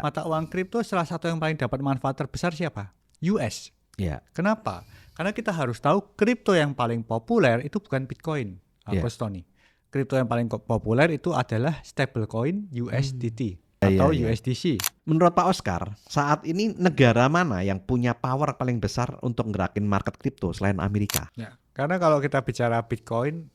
Mata uang kripto salah satu yang paling dapat manfaat terbesar siapa? US. Ya. Kenapa? Karena kita harus tahu kripto yang paling populer itu bukan Bitcoin, Coach Tony. Kripto yang paling populer itu adalah stablecoin USDT atau USDC. Menurut Pak Oscar, saat ini negara mana yang punya power paling besar untuk ngerakin market kripto selain Amerika? Ya, karena kalau kita bicara Bitcoin,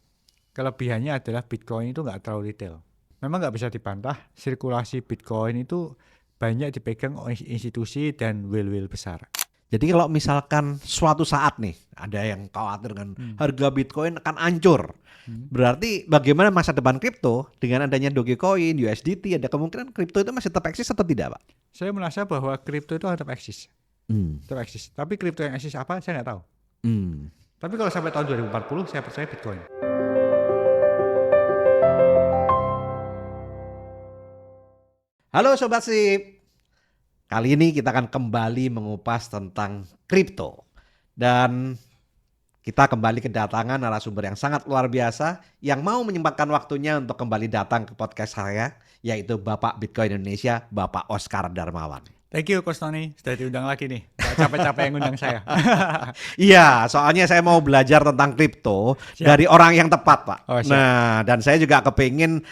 kelebihannya adalah Bitcoin itu nggak terlalu retail. Memang nggak bisa dibantah, sirkulasi Bitcoin itu banyak dipegang oleh institusi dan whale-whale besar. Jadi kalau misalkan suatu saat nih ada yang khawatir dengan harga Bitcoin akan hancur, berarti bagaimana masa depan kripto dengan adanya Dogecoin, USDT, ada kemungkinan kripto itu masih tetap eksis atau tidak, Pak? Saya merasa bahwa kripto itu tetap eksis. Tetap eksis. Tapi kripto yang eksis apa saya nggak tahu. Tapi kalau sampai tahun 2040 saya percaya Bitcoin. Halo Sobat Sip. Kali ini kita akan kembali mengupas tentang kripto. Dan kita kembali kedatangan narasumber yang sangat luar biasa yang mau menyempatkan waktunya untuk kembali datang ke podcast saya, yaitu Bapak Bitcoin Indonesia, Bapak Oscar Darmawan. Thank you Coach Tony, sudah diundang lagi nih. Gak capek-capek yang undang saya. Iya, soalnya saya mau belajar tentang kripto dari orang yang tepat, Pak. Nah, dan saya juga kepingin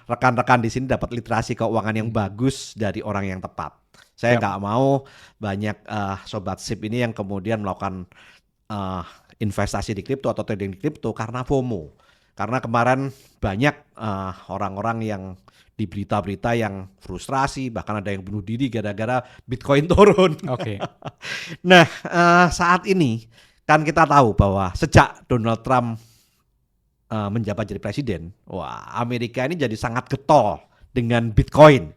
rekan-rekan di sini dapat literasi keuangan yang bagus dari orang yang tepat. Saya nggak mau banyak Sobat Sip ini yang kemudian melakukan investasi di kripto atau trading di kripto karena FOMO. Karena kemarin banyak orang-orang yang di berita-berita yang frustrasi, bahkan ada yang bunuh diri gara-gara Bitcoin turun. Oke. Nah, saat ini kan kita tahu bahwa sejak Donald Trump menjabat jadi presiden, wah Amerika ini jadi sangat getol dengan Bitcoin.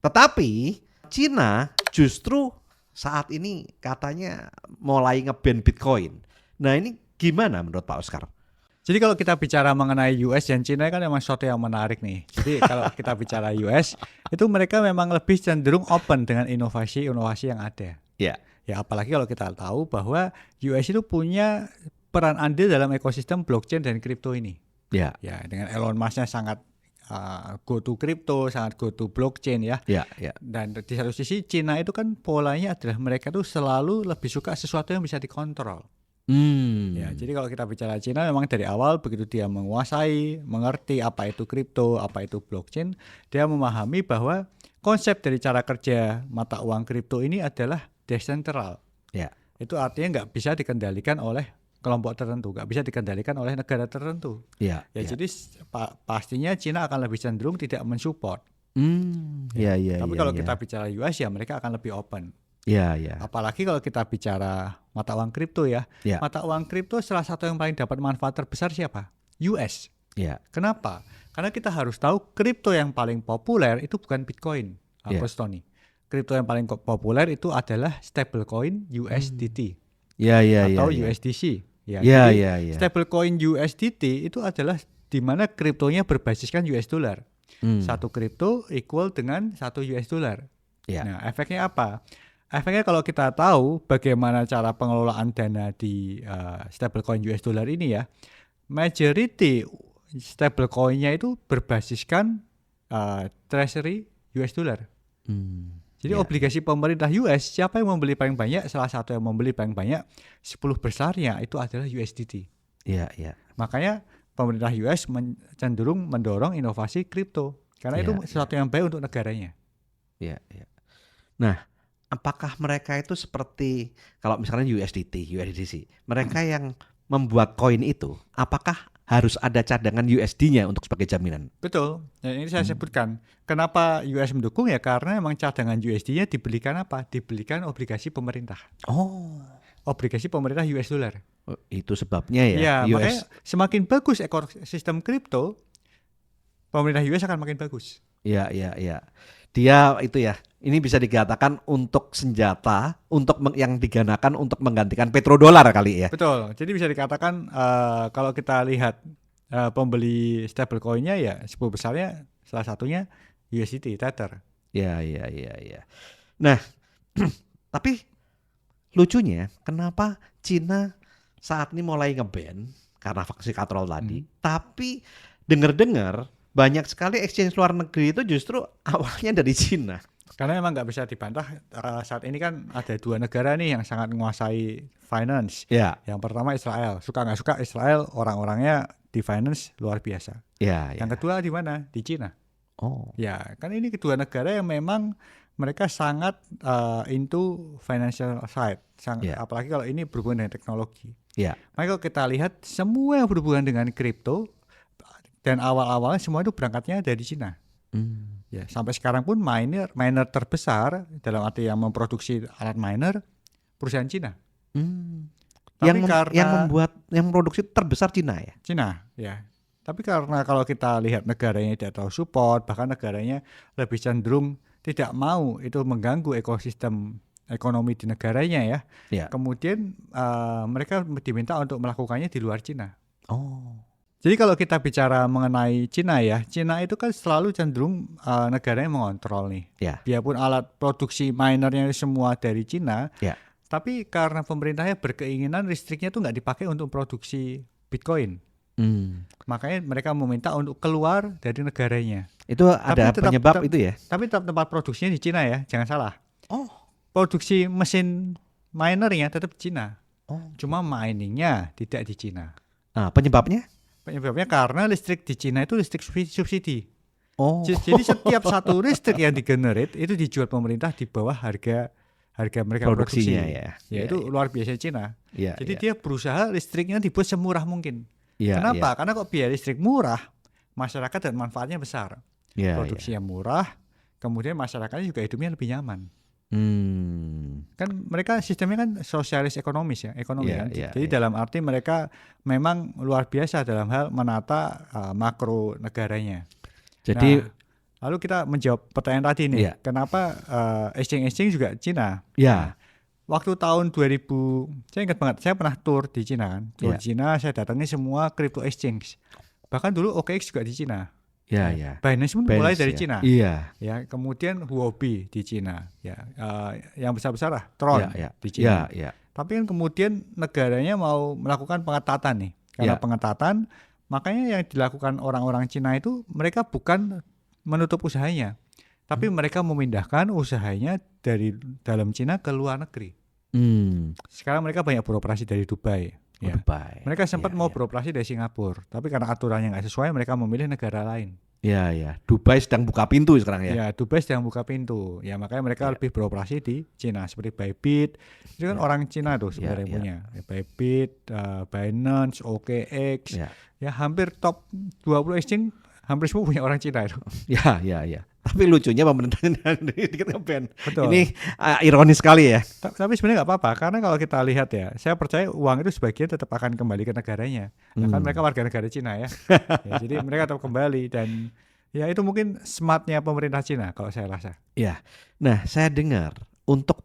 Tetapi Cina justru saat ini katanya mulai nge-ban Bitcoin. Nah ini gimana menurut Pak Oscar? Jadi kalau kita bicara mengenai US dan Cina kan memang sesuatu yang menarik nih. Jadi kalau kita bicara US, itu mereka memang lebih cenderung open dengan inovasi-inovasi yang ada. Ya. Ya apalagi kalau kita tahu bahwa US itu punya peran andil dalam ekosistem blockchain dan kripto ini. Ya. Ya dengan Elon Musk-nya sangat go to crypto, sangat go to blockchain ya. Dan di satu sisi Cina itu kan polanya adalah mereka tuh selalu lebih suka sesuatu yang bisa dikontrol. Ya, jadi kalau kita bicara Cina memang dari awal begitu dia menguasai, mengerti apa itu kripto, apa itu blockchain, dia memahami bahwa konsep dari cara kerja mata uang kripto ini adalah decentral. Ya. Itu artinya nggak bisa dikendalikan oleh kelompok tertentu, nggak bisa dikendalikan oleh negara tertentu. Jadi pastinya Cina akan lebih cenderung tidak mensupport. Tapi kalau kita bicara US ya mereka akan lebih open. Apalagi kalau kita bicara mata uang kripto ya. Mata uang kripto salah satu yang paling dapat manfaat terbesar siapa? US. Kenapa? Karena kita harus tahu kripto yang paling populer itu bukan Bitcoin, Coach Tony. Kripto yang paling populer itu adalah stablecoin USDT atau USDC. Stablecoin USDT itu adalah di mana kriptonya berbasiskan US dollar. Satu kripto equal dengan 1 US dollar. Nah, efeknya apa? Efeknya kalau kita tahu bagaimana cara pengelolaan dana di stablecoin US dollar ini ya, majority stablecoinnya itu berbasiskan treasury US dollar. Jadi obligasi pemerintah US, siapa yang membeli paling banyak? Salah satu yang membeli paling banyak 10 besarnya itu adalah USDT. Makanya pemerintah US cenderung mendorong inovasi kripto karena itu sesuatu yang baik untuk negaranya. Nah, apakah mereka itu seperti kalau misalnya USDC, mereka yang membuat koin itu, apakah harus ada cadangan USD-nya untuk sebagai jaminan? Betul. Dan ini saya sebutkan. Kenapa US mendukung ya? Karena memang cadangan USD-nya dibelikan apa? Dibelikan obligasi pemerintah. Obligasi pemerintah US dollar. Itu sebabnya ya. Makanya semakin bagus ekosistem kripto, pemerintah US akan makin bagus. Dia itu ya. Ini bisa dikatakan untuk senjata yang digunakan untuk menggantikan petrodolar kali ya. Betul. Jadi bisa dikatakan kalau kita lihat pembeli stablecoin-nya ya 10 besarnya salah satunya USDT Tether. Nah, tapi lucunya kenapa Cina saat ini mulai nge-ban karena faksi katrol tadi, tapi dengar-dengar banyak sekali exchange luar negeri itu justru awalnya dari Cina. Karena memang nggak bisa dibantah, saat ini kan ada 2 negara nih yang sangat menguasai finance. Yang pertama Israel. Suka nggak suka Israel, orang-orangnya di finance luar biasa. Yang kedua di mana? Di Cina. Ya, kan ini kedua negara yang memang mereka sangat into financial side. Apalagi kalau ini berhubungan dengan teknologi. Maka kalau kita lihat semua yang berhubungan dengan kripto dan awal-awalnya semua itu berangkatnya dari Cina. Ya, sampai sekarang pun miner terbesar dalam arti yang memproduksi alat miner perusahaan Cina. Tapi yang memproduksi terbesar Cina ya. Cina, ya. Tapi karena kalau kita lihat negaranya tidak tahu support, bahkan negaranya lebih cenderung tidak mau itu mengganggu ekosistem ekonomi di negaranya ya. Kemudian mereka diminta untuk melakukannya di luar Cina. Jadi kalau kita bicara mengenai Cina ya, Cina itu kan selalu cenderung negaranya mengontrol nih. Biarpun alat produksi minernya semua dari Cina, tapi karena pemerintahnya berkeinginan listriknya itu nggak dipakai untuk produksi Bitcoin. Makanya mereka meminta untuk keluar dari negaranya. Itu ada penyebab itu ya? Tapi tetap tempat produksinya di Cina ya, jangan salah. Produksi mesin minernya tetap di Cina. Cuma miningnya tidak di Cina. Penyebabnya? Penyebabnya karena listrik di Cina itu listrik subsidi. Jadi setiap satu listrik yang digenerate itu dijual pemerintah di bawah harga mereka produksinya ya. Itu luar biasa Cina. Jadi dia berusaha listriknya dibuat semurah mungkin. Kenapa? Karena kok biaya listrik murah, masyarakat dan manfaatnya besar. Produksinya murah, kemudian masyarakatnya juga hidupnya lebih nyaman. Kan mereka sistemnya kan sosialis ekonomis ya, kan. Jadi dalam arti mereka memang luar biasa dalam hal menata makro negaranya. Jadi lalu kita menjawab pertanyaan tadi nih, kenapa exchange juga Cina? Waktu tahun 2000, saya ingat banget, saya pernah tour di Cina kan. Di Cina saya datangi semua crypto exchange. Bahkan dulu OKX juga di Cina. Binance pun mulai dari Cina. Ya, kemudian Huobi di Cina. Yang besar-besar lah, Tron di Cina. Tapi kan kemudian negaranya mau melakukan pengetatan nih. Karena pengetatan, makanya yang dilakukan orang-orang Cina itu mereka bukan menutup usahanya, tapi mereka memindahkan usahanya dari dalam Cina ke luar negeri. Sekarang mereka banyak beroperasi dari Dubai. Mereka sempat mau beroperasi dari Singapura, tapi karena aturannya nggak sesuai, mereka memilih negara lain. Dubai sedang buka pintu sekarang ya. Dubai sedang buka pintu. Ya makanya mereka lebih beroperasi di Cina seperti Bybit. Itu kan orang Cina tuh sebenarnya punya. Bybit, Binance, OKX. Ya hampir top 20 exchange hampir semua punya orang Cina itu. Tapi lucunya pemerintahnya dikit nge-ban. Ini ironis sekali ya. Tapi sebenarnya nggak apa-apa, karena kalau kita lihat ya, saya percaya uang itu sebagian tetap akan kembali ke negaranya. Kan mereka warga negara Cina ya. Jadi mereka tetap kembali dan ya itu mungkin smartnya pemerintah Cina kalau saya rasa. Nah saya dengar untuk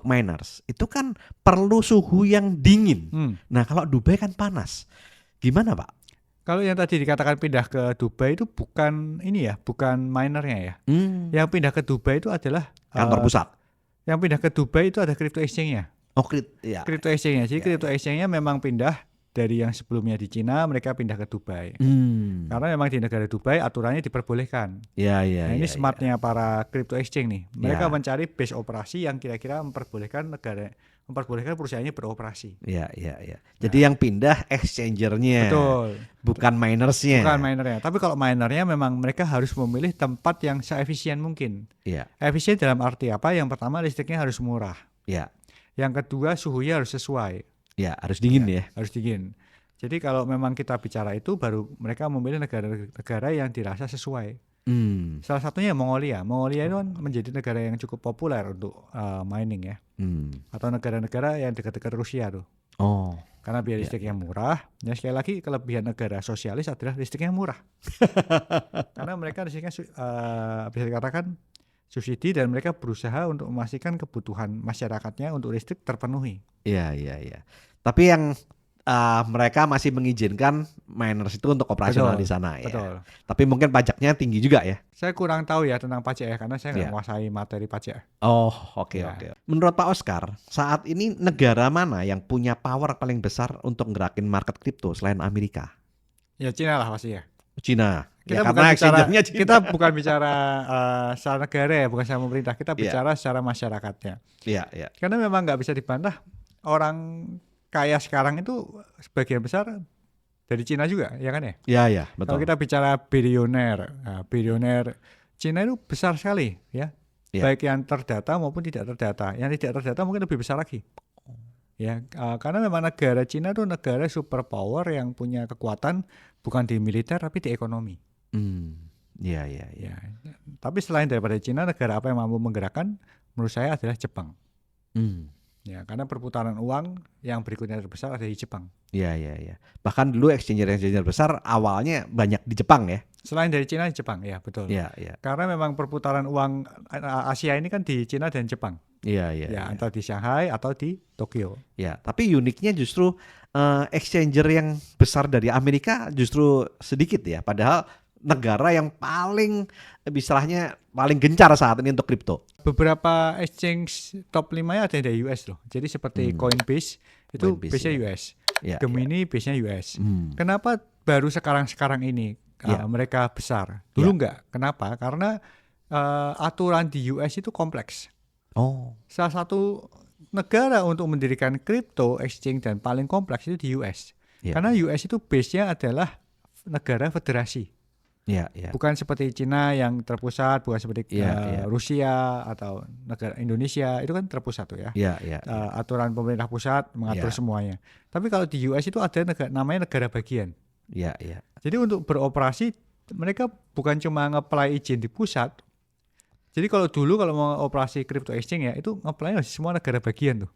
miners itu kan perlu suhu yang dingin. Nah kalau Dubai kan panas, gimana Pak? Kalau yang tadi dikatakan pindah ke Dubai itu bukan ini ya, bukan minernya ya. Yang pindah ke Dubai itu adalah kantor pusat. Yang pindah ke Dubai itu ada crypto exchange-nya. Crypto exchange-nya. Jadi crypto exchange-nya memang pindah dari yang sebelumnya di Cina, mereka pindah ke Dubai. Karena memang di negara Dubai aturannya diperbolehkan. Ini smartnya para crypto exchange nih. Mereka mencari base operasi yang kira-kira memperbolehkan perusahaannya beroperasi. Jadi yang pindah exchangernya. Betul. Bukan minersnya. Bukan minernya. Tapi kalau minernya memang mereka harus memilih tempat yang seefisien mungkin. Efisien dalam arti apa? Yang pertama listriknya harus murah. Yang kedua suhunya harus sesuai. Harus dingin ya. Harus dingin. Jadi kalau memang kita bicara itu baru mereka memilih negara-negara yang dirasa sesuai. Salah satunya Mongolia. Mongolia itu kan menjadi negara yang cukup populer untuk mining ya. Atau negara-negara yang dekat-dekat Rusia tuh. Karena biaya listriknya murah. Ya sekali lagi kelebihan negara sosialis adalah listriknya murah. Karena mereka listriknya bisa dikatakan subsidi dan mereka berusaha untuk memastikan kebutuhan masyarakatnya untuk listrik terpenuhi. Tapi yang mereka masih mengizinkan miners itu untuk operasional di sana ya. Tapi mungkin pajaknya tinggi juga ya. Saya kurang tahu ya tentang pajak ya, karena saya nggak menguasai materi pajak. Oke. Menurut Pak Oscar, saat ini negara mana yang punya power paling besar untuk ngerakin market kripto selain Amerika? Ya Cina lah pasti ya. Cina. Kita bukan bicara secara negara ya, bukan secara pemerintah. Kita bicara secara masyarakatnya. Iya. Karena memang nggak bisa dibantah, orang kaya sekarang itu sebagian besar dari Cina juga, ya kan ya? Iya, betul. Kalau kita bicara bilioner Cina itu besar sekali, ya. Baik yang terdata maupun tidak terdata. Yang tidak terdata mungkin lebih besar lagi. Ya, karena memang negara Cina itu negara superpower yang punya kekuatan bukan di militer tapi di ekonomi. Iya. Tapi selain daripada Cina, negara apa yang mampu menggerakkan menurut saya adalah Jepang. Ya, karena perputaran uang yang berikutnya terbesar ada di Jepang. Iya. Bahkan dulu exchanger besar awalnya banyak di Jepang ya. Selain dari Cina, Jepang, ya betul. Iya. Karena memang perputaran uang Asia ini kan di Cina dan Jepang. Iya. Antara di Shanghai atau di Tokyo. Ya, tapi uniknya justru exchanger yang besar dari Amerika justru sedikit ya. Padahal negara yang paling istilahnya paling gencar saat ini untuk kripto. Beberapa exchange top 5-nya ada dari US loh. Jadi seperti Coinbase itu base-nya US. Gemini base-nya US. Kenapa baru sekarang ini mereka besar? Dulu enggak. Kenapa? Karena aturan di US itu kompleks. Salah satu negara untuk mendirikan crypto exchange dan paling kompleks itu di US. Karena US itu base-nya adalah negara federasi. Bukan seperti Cina yang terpusat, bukan seperti Rusia atau negara Indonesia, itu kan terpusat tuh ya. Aturan pemerintah pusat mengatur semuanya. Tapi kalau di US itu ada namanya negara bagian. Jadi untuk beroperasi mereka bukan cuma nge-apply izin di pusat. Jadi kalau mau operasi crypto exchange ya itu nge-apply di semua negara bagian tuh.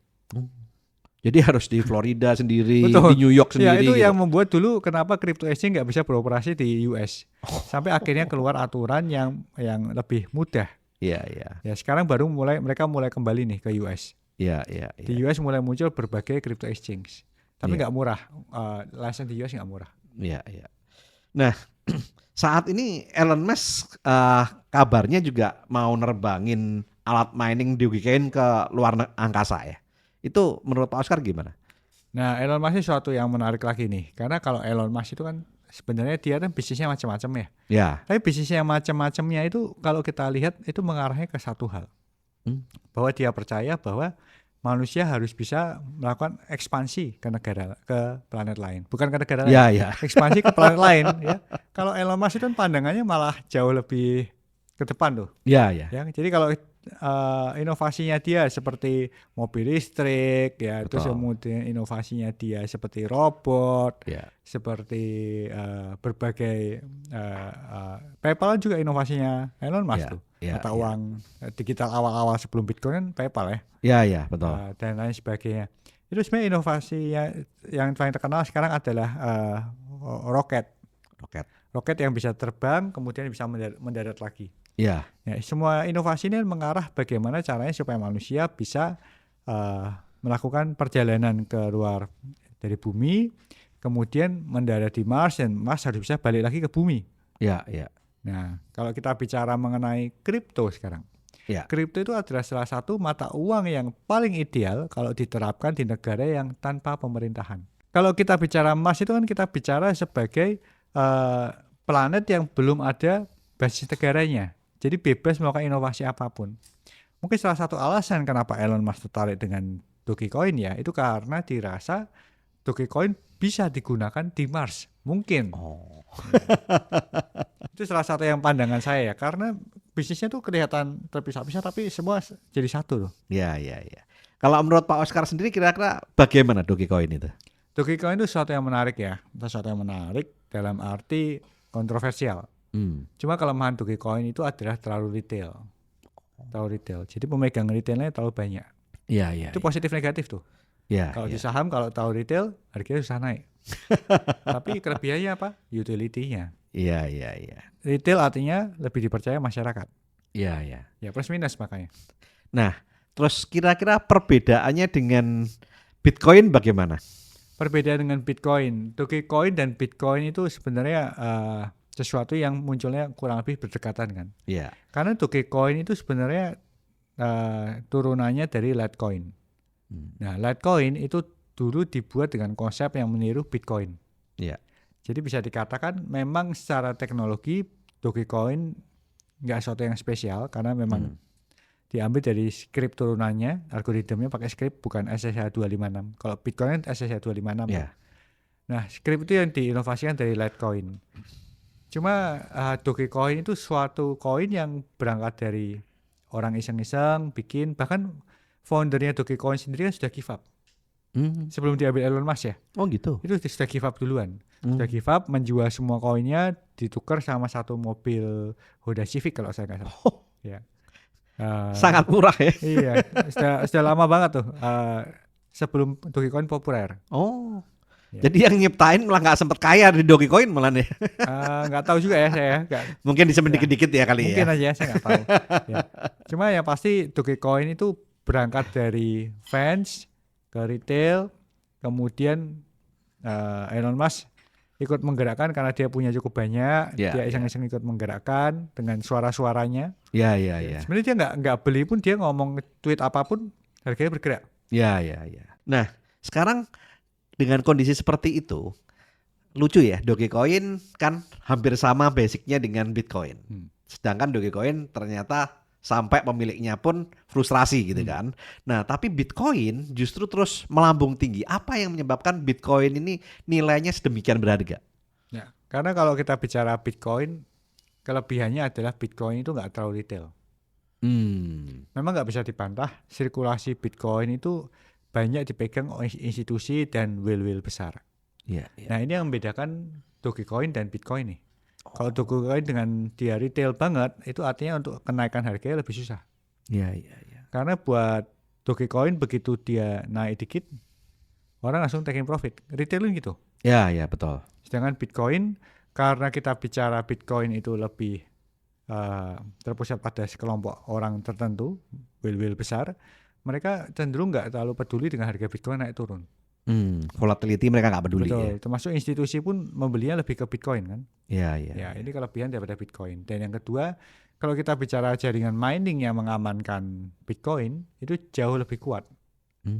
Jadi harus di Florida sendiri, di New York sendiri. Ya itu gitu. Yang membuat dulu kenapa crypto exchange nggak bisa beroperasi di US. Sampai akhirnya keluar aturan yang lebih mudah. Ya sekarang baru mereka mulai kembali nih ke US. Di US mulai muncul berbagai crypto exchange. Tapi nggak murah. License di US nggak murah. Nah, saat ini Elon Musk kabarnya juga mau nerbangin alat mining Dogecoin ke luar angkasa ya. Itu menurut Pak Oscar gimana? Nah, Elon Musk ini suatu yang menarik lagi nih. Karena kalau Elon Musk itu kan sebenarnya dia kan bisnisnya macam-macam ya. Tapi bisnisnya yang macam-macamnya itu kalau kita lihat itu mengarahnya ke satu hal. Bahwa dia percaya bahwa manusia harus bisa melakukan ekspansi ke planet lain. Bukan ke negara lain. Ekspansi ke planet lain ya. Kalau Elon Musk itu kan pandangannya malah jauh lebih ke depan tuh. Jadi kalau inovasinya dia seperti mobil listrik ya. Betul. Terus kemudian inovasinya dia seperti robot, seperti berbagai PayPal juga inovasinya Elon Musk tuh. Mata uang digital awal-awal sebelum Bitcoin kan PayPal ya. Betul. Dan lain sebagainya. Itu sebenarnya inovasinya yang paling terkenal sekarang adalah roket yang bisa terbang kemudian bisa mendarat lagi. Semua inovasi ini mengarah bagaimana caranya supaya manusia bisa melakukan perjalanan ke luar dari bumi, kemudian mendarat di Mars dan Mars harus bisa balik lagi ke bumi. Nah, kalau kita bicara mengenai kripto sekarang, kripto itu adalah salah satu mata uang yang paling ideal kalau diterapkan di negara yang tanpa pemerintahan. Kalau kita bicara Mars itu kan kita bicara sebagai planet yang belum ada basis negaranya. Jadi bebas melakukan inovasi apapun. Mungkin salah satu alasan kenapa Elon Musk tertarik dengan Dogecoin ya, itu karena dirasa Dogecoin bisa digunakan di Mars. Mungkin. Itu salah satu yang pandangan saya ya, karena bisnisnya tuh kelihatan terpisah-pisah tapi semua jadi satu loh. Kalau menurut Pak Oscar sendiri kira-kira bagaimana Dogecoin itu? Dogecoin itu sesuatu yang menarik ya. Sesuatu yang menarik dalam arti kontroversial. Cuma kelemahan Dogecoin itu adalah terlalu retail. Jadi pemegang retailnya terlalu banyak. Itu positif negatif tuh. Kalau di saham kalau tahu retail harganya susah naik. Tapi kelebihannya apa? Utility-nya. Retail artinya lebih dipercaya masyarakat. Ya plus minus makanya. Nah, terus kira-kira perbedaannya dengan Bitcoin bagaimana? Perbedaan dengan Bitcoin, Dogecoin dan Bitcoin itu sebenarnya sesuatu yang munculnya kurang lebih berdekatan kan. Karena Dogecoin itu sebenarnya turunannya dari Litecoin. Nah, Litecoin itu dulu dibuat dengan konsep yang meniru Bitcoin. Jadi bisa dikatakan memang secara teknologi Dogecoin nggak sesuatu yang spesial karena memang diambil dari script turunannya, algoritmanya pakai script bukan SSH256. Kalau Bitcoin kan SSH256. Yeah. Nah, script itu yang diinovasikan dari Litecoin. Cuma Dogecoin itu suatu koin yang berangkat dari orang iseng-iseng bikin, bahkan foundernya Dogecoin sendiri kan sudah give up. Sebelum diambil Elon Musk ya. Oh gitu. Itu sudah give up duluan. Sudah give up, menjual semua koinnya, ditukar sama satu mobil Honda Civic kalau saya nggak salah. Ya. Sangat murah ya. Iya, sudah lama banget tuh. Sebelum Dogecoin populer. Oh. Ya. Jadi yang nyiptain malah nggak sempet kaya di Dogecoin malah nih. Nggak tahu juga ya saya. Mungkin disimpan dikit-dikit ya kali mungkin ya. Mungkin aja saya nggak tahu. Ya. Cuma yang pasti Dogecoin itu berangkat dari fans ke retail, kemudian Elon Musk ikut menggerakkan karena dia punya cukup banyak, dia iseng-iseng ikut menggerakkan dengan suara-suaranya. Iya. Sebenarnya dia nggak beli pun, dia ngomong tweet apapun harganya bergerak. Iya. Nah sekarang dengan kondisi seperti itu, lucu ya, Dogecoin kan hampir sama basicnya dengan Bitcoin. Sedangkan Dogecoin ternyata sampai pemiliknya pun frustrasi gitu kan. Nah tapi Bitcoin justru terus melambung tinggi. Apa yang menyebabkan Bitcoin ini nilainya sedemikian berharga? Ya, karena kalau kita bicara Bitcoin, kelebihannya adalah Bitcoin itu nggak terlalu retail. Memang nggak bisa dibantah, sirkulasi Bitcoin itu banyak dipegang oleh institusi dan whale-whale besar. Nah ini yang membedakan Dogecoin dan Bitcoin nih. Kalau Dogecoin dengan dia retail banget, itu artinya untuk kenaikan harganya lebih susah. Iya. Karena buat Dogecoin begitu dia naik dikit, orang langsung taking profit. Retailin gitu. Iya betul. Sedangkan Bitcoin, karena kita bicara Bitcoin itu lebih terpusat pada sekelompok orang tertentu, whale-whale besar, mereka cenderung nggak terlalu peduli dengan harga Bitcoin naik turun. Volatility mereka nggak peduli. Betul, ya. termasuk institusi pun membelinya lebih ke Bitcoin kan. Iya. Ya, ini kelebihan daripada Bitcoin. Dan yang kedua, kalau kita bicara jaringan mining yang mengamankan Bitcoin, itu jauh lebih kuat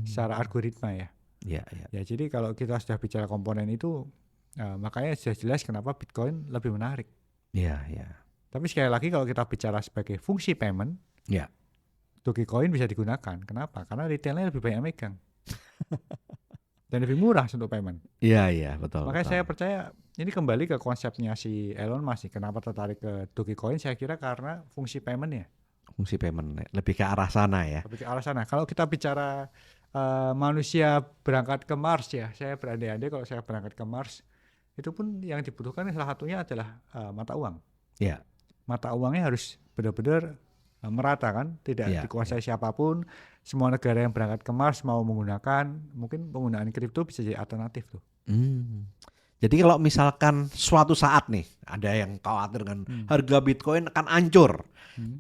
secara algoritma ya. Iya. Ya, jadi kalau kita sudah bicara komponen itu, makanya sudah jelas kenapa Bitcoin lebih menarik. Iya. Tapi sekali lagi kalau kita bicara sebagai fungsi payment, Dogecoin bisa digunakan. Kenapa? Karena retailnya lebih banyak megang. Dan lebih murah untuk payment. Iya, betul. Makanya saya percaya ini kembali ke konsepnya si Elon Musk. Kenapa tertarik ke Dogecoin? Saya kira karena fungsi paymentnya. Fungsi payment lebih ke arah sana ya. Lebih ke arah sana. Kalau kita bicara manusia berangkat ke Mars ya, saya berandai-andai kalau saya berangkat ke Mars, itu pun yang dibutuhkan salah satunya adalah mata uang. Iya. Mata uangnya harus benar-benar merata kan, tidak dikuasai siapapun. Semua negara yang berangkat ke Mars mau menggunakan, mungkin penggunaan kripto bisa jadi alternatif tuh. Jadi kalau misalkan suatu saat nih ada yang khawatir dengan harga Bitcoin akan hancur,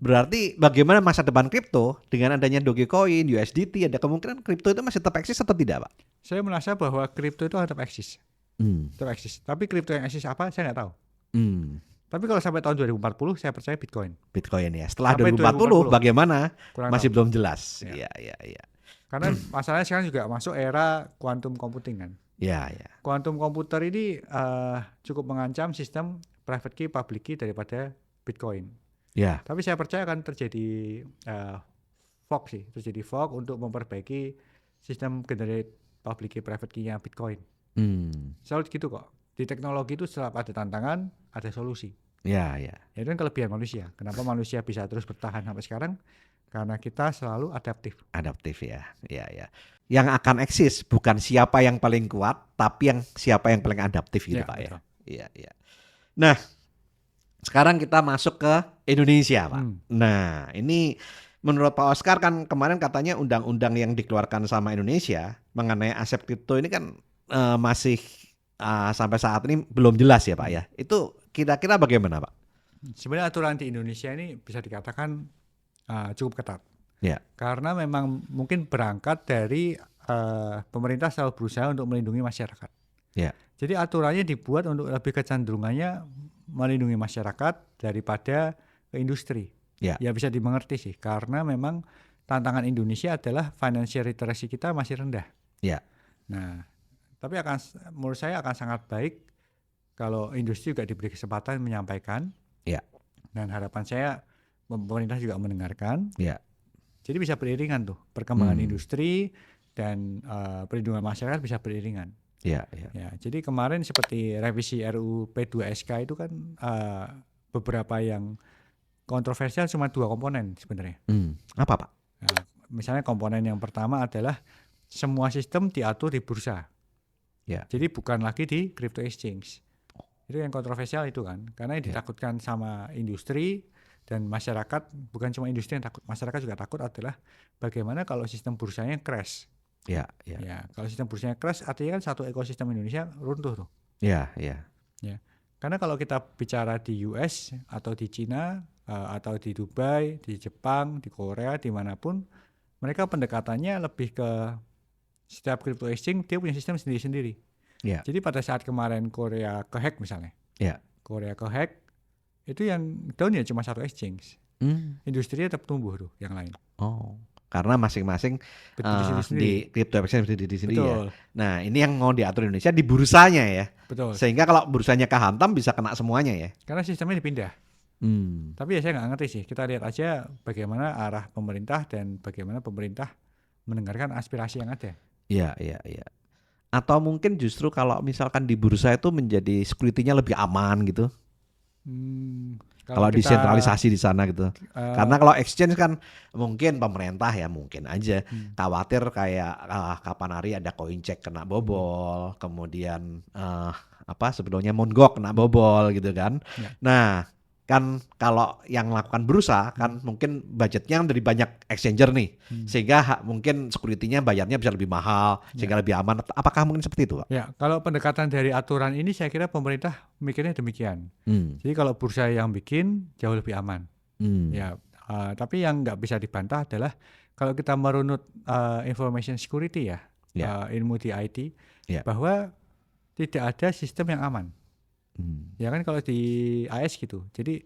berarti bagaimana masa depan kripto dengan adanya Dogecoin, USDT, ada kemungkinan kripto itu masih tetap eksis atau tidak, Pak? Saya merasa bahwa kripto itu tetap eksis. Tetap eksis. Tapi kripto yang eksis apa saya nggak tahu. Tapi kalau sampai tahun 2040 saya percaya Bitcoin. Bitcoin ya. Setelah sampai 2040 bagaimana? Masih tahu. Belum jelas. Iya. Karena masalahnya sekarang juga masuk era quantum computing kan. Iya. Quantum computer ini cukup mengancam sistem private key public key daripada Bitcoin. Iya. Tapi saya percaya akan terjadi fork sih. Terjadi fork untuk memperbaiki sistem generate public key private key-nya Bitcoin. Selalu gitu kok. Di teknologi itu setiap ada tantangan, ada solusi. Iya. Itu kan kelebihan manusia. Kenapa manusia bisa terus bertahan sampai sekarang? Karena kita selalu adaptif. Adaptif ya. Iya. Yang akan eksis bukan siapa yang paling kuat, tapi siapa yang paling adaptif gitu, Pak ya. Iya. Nah, sekarang kita masuk ke Indonesia, Pak. Nah, ini menurut Pak Oscar kan kemarin katanya undang-undang yang dikeluarkan sama Indonesia mengenai aset kripto ini kan masih sampai saat ini belum jelas ya Pak ya. Itu kira-kira bagaimana Pak? Sebenarnya aturan di Indonesia ini bisa dikatakan cukup ketat. Ya. Karena memang mungkin berangkat dari pemerintah selalu berusaha untuk melindungi masyarakat. Ya. Jadi aturannya dibuat untuk lebih kecenderungannya melindungi masyarakat daripada ke industri. Ya bisa dimengerti sih. Karena memang tantangan Indonesia adalah financial literacy kita masih rendah. Ya. Nah, tapi menurut saya akan sangat baik kalau industri juga diberi kesempatan menyampaikan. Ya. Dan harapan saya pemerintah juga mendengarkan. Ya. Jadi bisa beriringan tuh perkembangan industri dan perlindungan masyarakat bisa beriringan. Ya. Jadi kemarin seperti revisi RUU P2SK itu kan beberapa yang kontroversial cuma 2 komponen sebenarnya. Apa Pak? Nah, misalnya komponen yang pertama adalah semua sistem diatur di bursa. Ya. Jadi bukan lagi di crypto exchange. Itu yang kontroversial itu kan, karena yang ditakutkan sama industri dan masyarakat, bukan cuma industri yang takut, masyarakat juga takut adalah bagaimana kalau sistem bursanya crash. Ya, kalau sistem bursanya crash artinya kan satu ekosistem Indonesia runtuh tuh. Ya. Karena kalau kita bicara di US atau di Cina atau di Dubai, di Jepang, di Korea, dimanapun, mereka pendekatannya lebih ke setiap crypto exchange dia punya sistem sendiri-sendiri. Jadi pada saat kemarin Korea kehack misalnya, Korea kehack itu yang down ya cuma satu exchange. Industrinya tetap tumbuh tuh yang lain. Karena masing-masing di crypto exchange berdiri sendiri ya. Nah ini yang mau diatur Indonesia di bursanya ya. Betul. Sehingga kalau bursanya kehantam bisa kena semuanya ya. Karena sistemnya dipindah. Tapi ya saya nggak ngerti sih. Kita lihat aja bagaimana arah pemerintah dan bagaimana pemerintah mendengarkan aspirasi yang ada. Iya. Atau mungkin justru kalau misalkan di bursa itu menjadi security-nya lebih aman gitu. Kalau desentralisasi di sana gitu. Karena kalau exchange kan mungkin pemerintah ya mungkin aja khawatir kayak kapan hari ada Coincheck kena bobol, kemudian sebelumnya Mongo kena bobol gitu kan. Nah, kan kalau yang melakukan bursa kan mungkin budgetnya dari banyak exchanger nih, sehingga mungkin security-nya bayarnya bisa lebih mahal, sehingga lebih aman. Apakah mungkin seperti itu, Pak? Ya, kalau pendekatan dari aturan ini saya kira pemerintah mikirnya demikian. Jadi kalau bursa yang bikin jauh lebih aman. Tapi yang nggak bisa dibantah adalah kalau kita merunut information security ilmu di IT, bahwa tidak ada sistem yang aman. Ya kan kalau di AS gitu. Jadi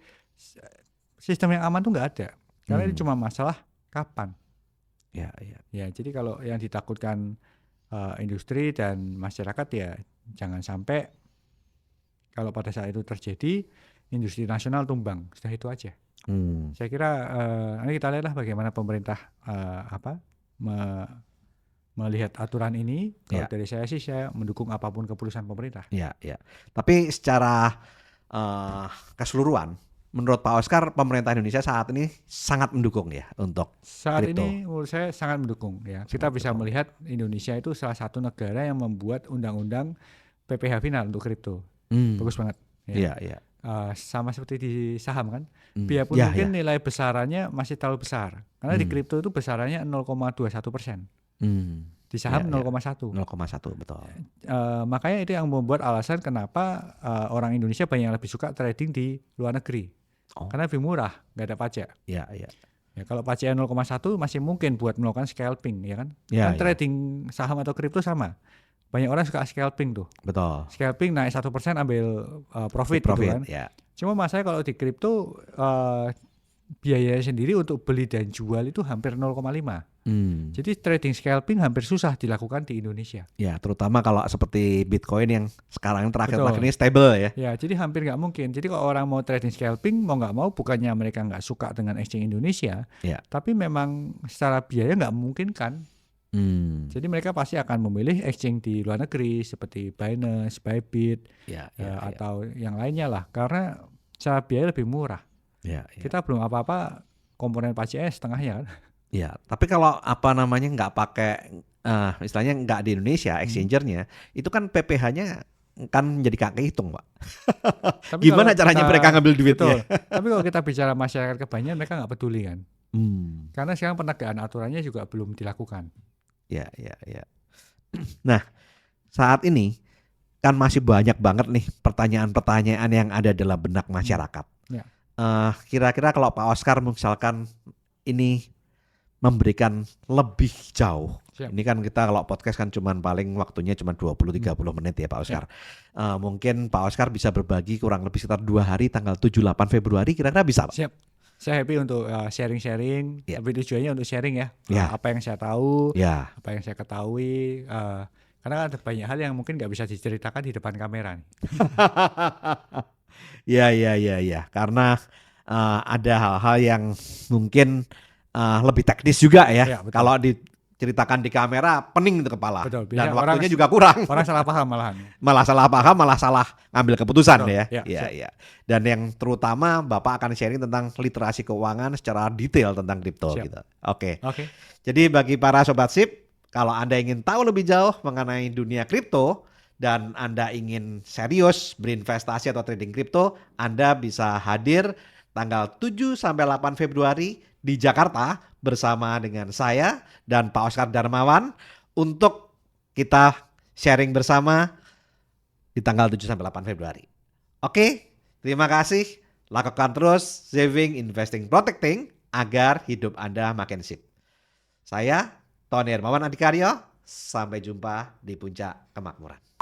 sistem yang aman tuh nggak ada. Karena ini cuma masalah kapan. Ya, jadi kalau yang ditakutkan industri dan masyarakat ya jangan sampai kalau pada saat itu terjadi industri nasional tumbang. Sudah itu aja. Saya kira nanti kita lihatlah bagaimana pemerintah melihat aturan ini. Kalau dari saya sih saya mendukung apapun keputusan pemerintah. Ya. Tapi secara keseluruhan, menurut Pak Oscar, pemerintah Indonesia saat ini sangat mendukung ya untuk saat kripto. Ini menurut saya sangat mendukung ya. Kita bisa melihat Indonesia itu salah satu negara yang membuat undang-undang PPh final untuk kripto. Bagus banget. Iya. Sama seperti di saham kan. Biarpun mungkin nilai besarannya masih terlalu besar. Karena di kripto itu besarannya 0,21%. Di saham 0,1. 0,1 betul. Makanya itu yang membuat alasan kenapa orang Indonesia banyak yang lebih suka trading di luar negeri. Karena lebih murah, nggak ada pajak. Iya. Ya, kalau pajaknya 0,1 masih mungkin buat melakukan scalping, ya kan? Trading saham atau kripto sama. Banyak orang suka scalping tuh. Betul. Scalping naik 1% ambil profit gitu kan. Ya. Cuma masalahnya kalau di kripto biayanya sendiri untuk beli dan jual itu hampir 0,5. Jadi trading scalping hampir susah dilakukan di Indonesia. Ya, terutama kalau seperti Bitcoin yang sekarang terakhir ini stable ya. Ya, jadi hampir nggak mungkin. Jadi kalau orang mau trading scalping, mau nggak mau, bukannya mereka nggak suka dengan exchange Indonesia, tapi memang secara biaya nggak memungkinkan. Jadi mereka pasti akan memilih exchange di luar negeri seperti Binance, Bybit, atau yang lainnya lah, karena secara biaya lebih murah. Kita belum apa-apa komponen pajaknya setengahnya kan. Ya, tapi kalau nggak pakai istilahnya nggak di Indonesia exchangernya, itu kan PPh-nya kan jadi nggak kehitung, Pak. Gimana caranya mereka ngambil duitnya? Tapi kalau kita bicara masyarakat kebanyakan mereka nggak peduli kan. Karena sekarang penegakan aturannya juga belum dilakukan. Ya. Nah, saat ini kan masih banyak banget nih pertanyaan-pertanyaan yang ada dalam benak masyarakat. Kira-kira kalau Pak Oscar misalkan ini memberikan lebih jauh. Ini kan kita kalau podcast kan paling waktunya cuma 20-30 menit ya Pak Oscar. Mungkin Pak Oscar bisa berbagi kurang lebih sekitar 2 hari tanggal 7-8 Februari kira-kira bisa Pak? Siap. Saya happy untuk sharing-sharing. Tapi tujuannya untuk sharing ya. Apa yang saya tahu, apa yang saya ketahui. Karena ada banyak hal yang mungkin nggak bisa diceritakan di depan kamera nih. Ya. Karena ada hal-hal yang mungkin lebih teknis juga ya. Kalau diceritakan di kamera pening di kepala. Betul, dan waktunya juga kurang. Orang salah paham malahan. Malah salah paham, malah salah ngambil keputusan. Betul, ya. Ya. Dan yang terutama Bapak akan sharing tentang literasi keuangan secara detail tentang kripto gitu. Oke. Jadi bagi para sobat SIP, kalau Anda ingin tahu lebih jauh mengenai dunia kripto dan Anda ingin serius berinvestasi atau trading kripto, Anda bisa hadir tanggal 7 sampai 8 Februari di Jakarta bersama dengan saya dan Pak Oscar Darmawan untuk kita sharing bersama di tanggal 7 sampai 8 Februari. Oke, terima kasih. Lakukan terus saving, investing, protecting agar hidup Anda makin sip. Saya Tony Hermawan Adikaryo, sampai jumpa di Puncak Kemakmuran.